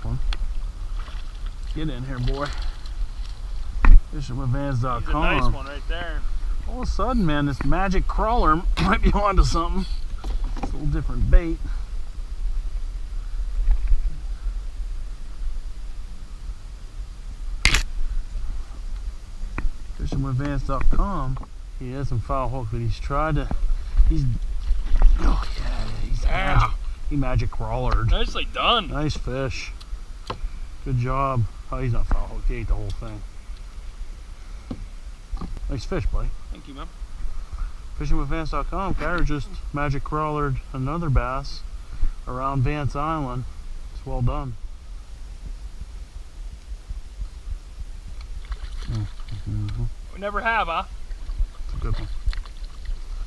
nice one. Get in here, boy. FishingWithVance.com. He's a nice one right there. All of a sudden, man, this magic crawler might be onto something. It's a little different bait. FishingWithVance.com. He hasn't foul hooked, but he's tried to. He's. Oh yeah, he's magic crawlered. Nicely done. Nice fish. Good job. Oh, he's not foul hooked. He ate the whole thing. Nice fish, buddy. Thank you, man. FishingWithVance.com. Catter just magic crawlered another bass around Vance Island. It's well done. We never have, huh? It's a good one.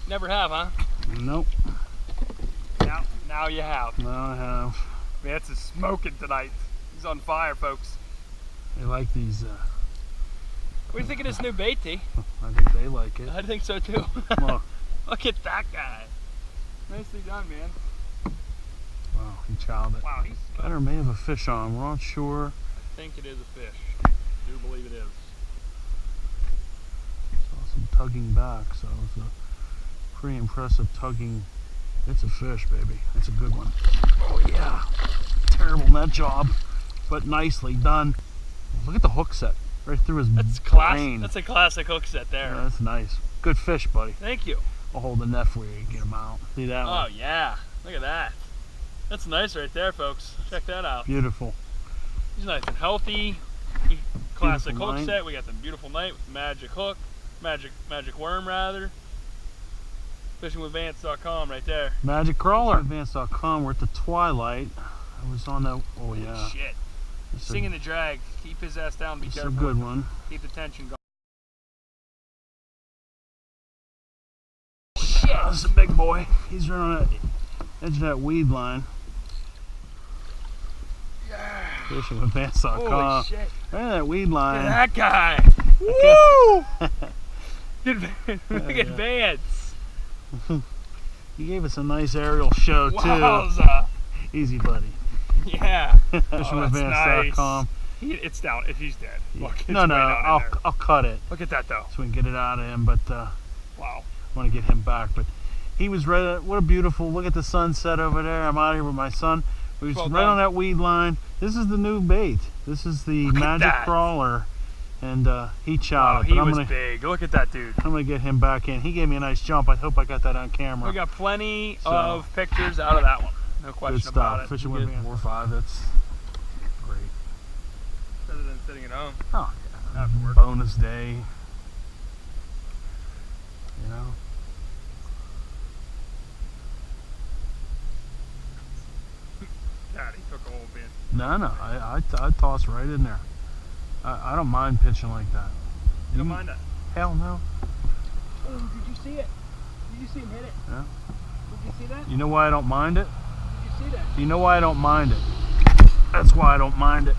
Never have, huh? Nope. Now you have. Now I have. Vance is smoking tonight. He's on fire, folks. They like these. What do you think of this new bait, T? I think they like it. I think so too. Look. Look at that guy. Nicely done, man. Wow, he chowed it. Wow, he's. Catter may have a fish on. We're not sure. I think it is a fish. I do believe it is. Saw some tugging back, so it's a pretty impressive tugging. It's a fish, baby. It's a good one. Oh yeah. Terrible net job, but nicely done. Look at the hook set right through his brain. That's a classic hook set there. Yeah, that's nice. Good fish, buddy. Thank you. I'll hold the net for you and get him out. See that one? Oh yeah. Look at that. That's nice right there, folks. Check that out. Beautiful. He's nice and healthy. Classic Beautiful hook night. set. We got the beautiful night with magic hook, magic worm rather. FishingWithVance.com right there. Magic crawler. FishingWithVance.com. We're at the twilight. I was on that. Oh yeah. Shit. It's Singing the drag. Keep his ass down. Be It's careful. a good one. Keep the tension going. This is a big boy. He's right on the edge of that weed line. Yeah. FishingWithVance.com. Holy shit. Right on that weed line. Look at that guy. Woo! Look at Vance. He gave us a nice aerial show too. Wowza. Easy, buddy. Yeah. FishingWithVance.com. It's down. He's dead. Look, it's No, way down in there. I'll cut it Look at that though. so we can get it out of him. But Wow. I want to get him back. But he was right. What a beautiful look at the sunset over there. I'm out here with my son. We was Well right done. on that weed line. This is the new bait. This is the Look at magic that. crawler, and he chowed Wow, it. he But was big. Look at that dude. I'm gonna get him back in. He gave me a nice jump. I hope I got that on camera. We got plenty of pictures out of that one. No Good question stuff. about it. Fishing with me 4 or 5. That's great. Better than sitting at home. Oh yeah. After work. Bonus day. You know. God, he took a whole bit. No. I toss right in there. I don't mind pitching like that. You don't mind that? Hell no. Oh, did you see it? Did you see him hit it? Yeah. Did you see that? You know why I don't mind it? Did you see that? You know why I don't mind it? That's why I don't mind it.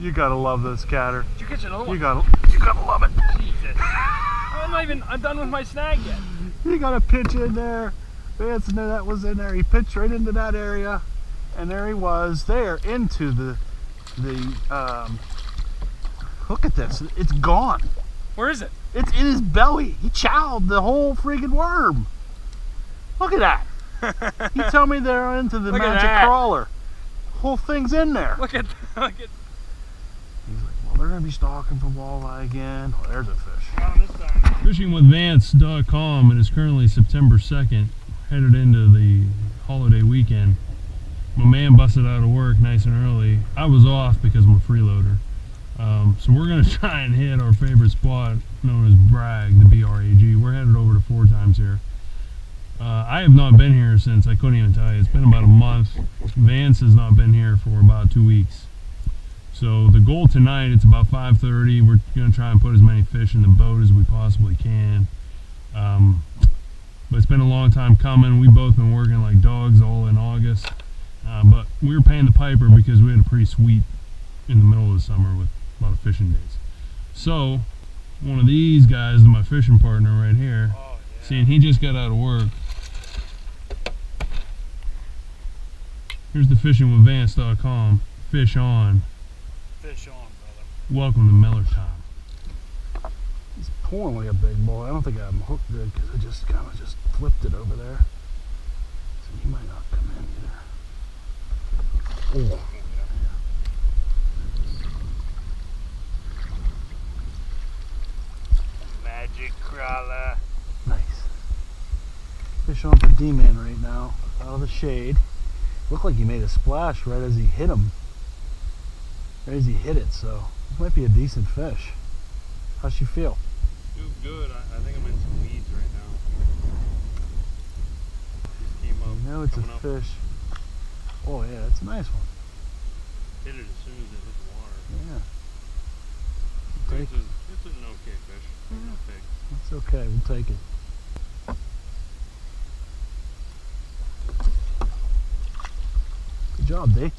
You gotta love this catter. Did you catch another one? You gotta love it. Jesus. I'm done with my snag yet. You gotta pitch in there. Vance knew that was in there. He pitched right into that area, and there he was there into the look at this. It's gone. Where is it? It's in his belly. He chowed the whole friggin' worm. Look at that. You tell me they're into the Look at magic that. crawler. Whole thing's in there. Look at. He's like, well, they're gonna be stalking for walleye again. Oh, there's a fish. On this side. FishingWithVance.com. It is currently September 2nd, headed into the holiday weekend. My man busted out of work nice and early. I was off because I'm a freeloader. So we're going to try and hit our favorite spot known as Bragg, the B-R-A-G. We're headed over to 4 times here. I have not been here since, I couldn't even tell you, it's been about a month. Vance has not been here for about 2 weeks. So the goal tonight, it's about 5:30. We're going to try and put as many fish in the boat as we possibly can. But it's been a long time coming. We've both been working like dogs all in August. But we were paying the piper because we had a pretty sweet in the middle of the summer with a lot of fishing days. So one of these guys is my fishing partner right here. Oh, yeah. Seeing he just got out of work. Here's the FishingWithVance.com fish on. Fish on, brother. Welcome to Miller time. He's pulling like a big boy. I don't think I have him hooked good because I just kind of just flipped it over there. So he might not come in either. Oh. Magic crawler. Nice. Fish on for D-Man right now, out of the shade. Looked like he made a splash right as he hit him. Right as he hit it, so this might be a decent fish. How's she feel? Dude, good. I think I'm in some weeds right now. Just came up. Now it's a coming up. fish. Oh yeah, it's a nice one. Hit it as soon as it hit the water. Yeah. It's an okay fish. No pig. That's okay, we'll take it. Good job, D.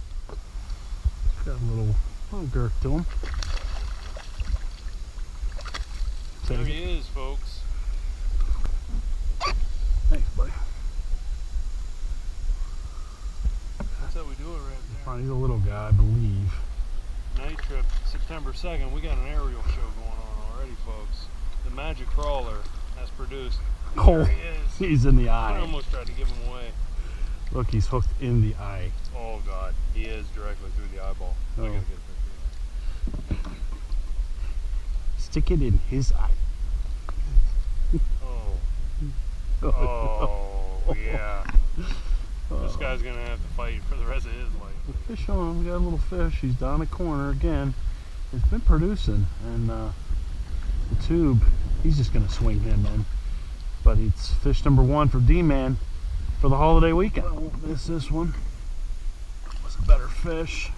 Got a little girth to him. There Take he it. is, folks. Thanks, buddy. That's how we do it right there. He's a little guy, I believe. Night trip, September 2nd. We got an aerial show going on already, folks. The Magic Crawler has produced. Oh, There he is. he's in the I eye. almost tried to give him away. Look, he's hooked in the eye. Oh God, he is directly through the eyeball. I Oh. gotta get that. Stick it in his eye. Oh, oh yeah. This guy's gonna have to fight for the rest of his life. Fish on, we got a little fish. He's down the corner again. It's been producing, and the tube, he's just gonna swing him in. But it's fish number 1 for D-Man for the holiday weekend. I won't miss this one. Was a better fish.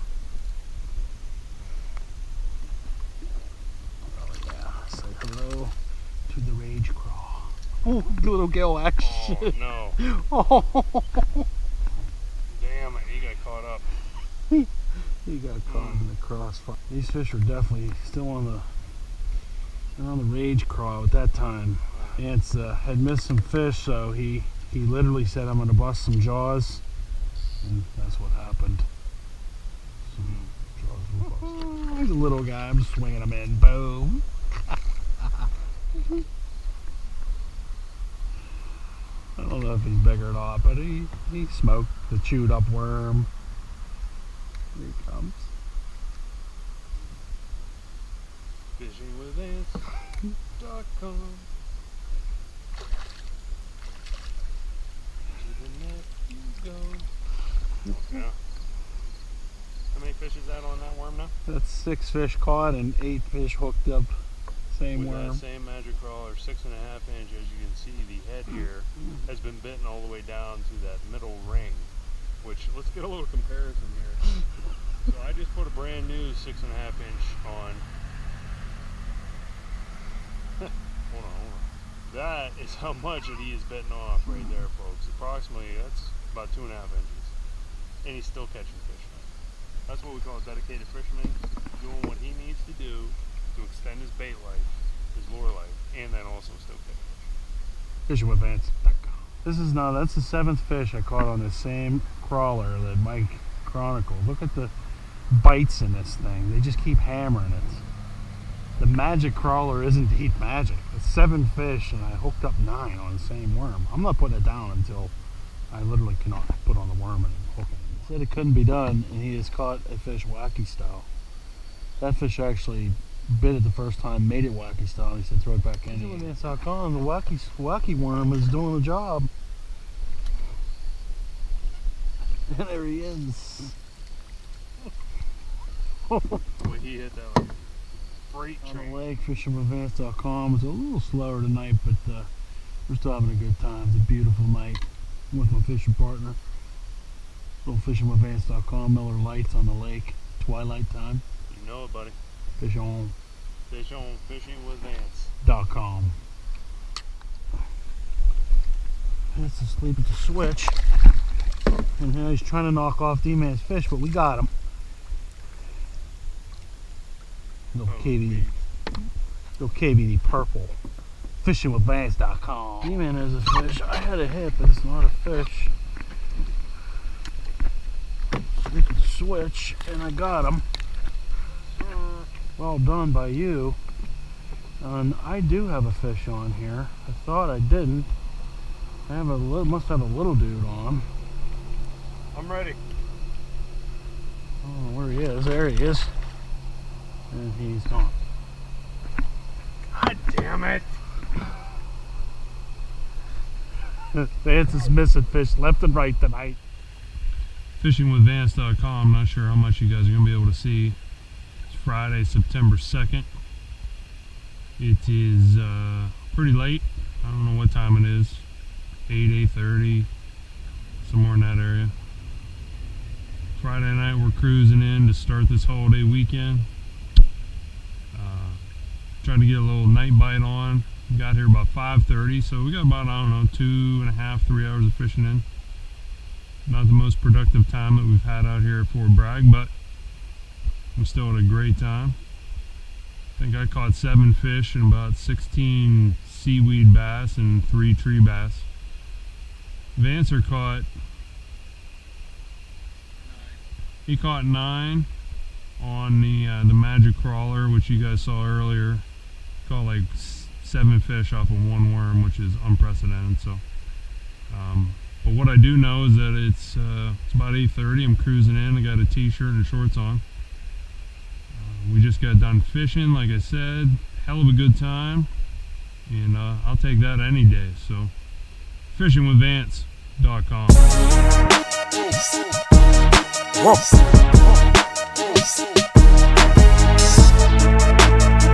Oh yeah, say hello to the rage craw. Oh, little Gale action. Oh no! Oh, Damn it, he got caught up. he got caught in the crossfire. These fish are definitely still on the rage craw at that time. Vance had missed some fish, so he literally said, "I'm going to bust some jaws," and that's what happened. Some jaws were busted. He's a little guy. I'm swinging him in. Boom. I don't know if he's big or not, but he smoked the chewed up worm. Here he comes. FishingWithVance.com. To the net you go. Yeah. How many fish is that on that worm now? That's 6 fish caught and 8 fish hooked up. Same With worm. that same Magic Crawler, 6.5 inch. As you can see, the head here has been bitten all the way down to that middle ring. Which, let's get a little comparison here. So I just put a brand new 6.5 inch on. Hold on. That is how much that he is betting off right there, folks. Approximately, that's about 2.5 inches. And he's still catching fish. That's what we call a dedicated fisherman, doing what he needs to do to extend his bait life, his lure life, and then also still catch fish. FishingWithVance.com. This is now, that's the 7th fish I caught on this same crawler that Mike chronicled. Look at the bites in this thing. They just keep hammering it. The magic crawler isn't deep magic. It's 7 fish and I hooked up 9 on the same worm. I'm not putting it down until I literally cannot put on the worm and hook it. He said it couldn't be done, and he has caught a fish wacky style. That fish actually bit it the first time, made it wacky style, and he said throw it back in. FishingWithVance.com, the wacky worm is doing the job. And there he is. Boy, he hit that like a freight On train. the lake, FishingWithVance.com. It's a little slower tonight, but we're still having a good time. It's a beautiful night. I'm with my fishing partner. Little FishingWithVance.com. Miller Lights on the lake. Twilight time. You know it, buddy. Fish on. Fish on Fishing with Vance. .com. It's asleep at the switch. And now he's trying to knock off D-Man's fish, but we got him. Little KVD. Little KVD purple. FishingWithVance.com. D-Man has a fish. I had a hit, but it's not a fish. Asleep at the switch, and I got them. Well done by you. And I do have a fish on here. I thought I didn't. I have must have a little dude on. I'm ready. I don't know where he is. There he is. And he's gone. God damn it. Vance is missing fish left and right tonight. Fishingwithvance.com. Not sure how much you guys are going to be able to see. It's Friday, September 2nd. It is pretty late. I don't know what time it is. 8:30, somewhere in that area. Friday night we're cruising in to start this holiday weekend. Tried to get a little night bite on. Got here about 5:30, so we got about, I don't know, 2.5, 3 hours of fishing in. Not the most productive time that we've had out here at Fort Bragg, but we still had a great time. I think I caught 7 fish and about 16 seaweed bass and 3 tree bass. Vancer caught, he caught 9 on the magic crawler, which you guys saw earlier. Caught like 7 fish off of 1 worm, which is unprecedented. So, but what I do know is that it's about 8:30. I'm cruising in. I got a t-shirt and shorts on. We just got done fishing, like I said. Hell of a good time, and I'll take that any day. So, fishingwithvance.com.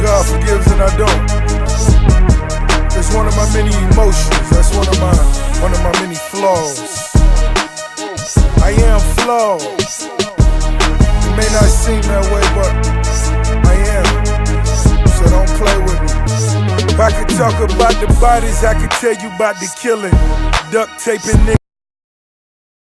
God forgives and I don't. It's one of my many emotions. That's one of my many flaws. I am flawed. It may not seem that way, but I am. So don't play with me. If I could talk about the bodies, I could tell you about the killing. Duct taping niggas.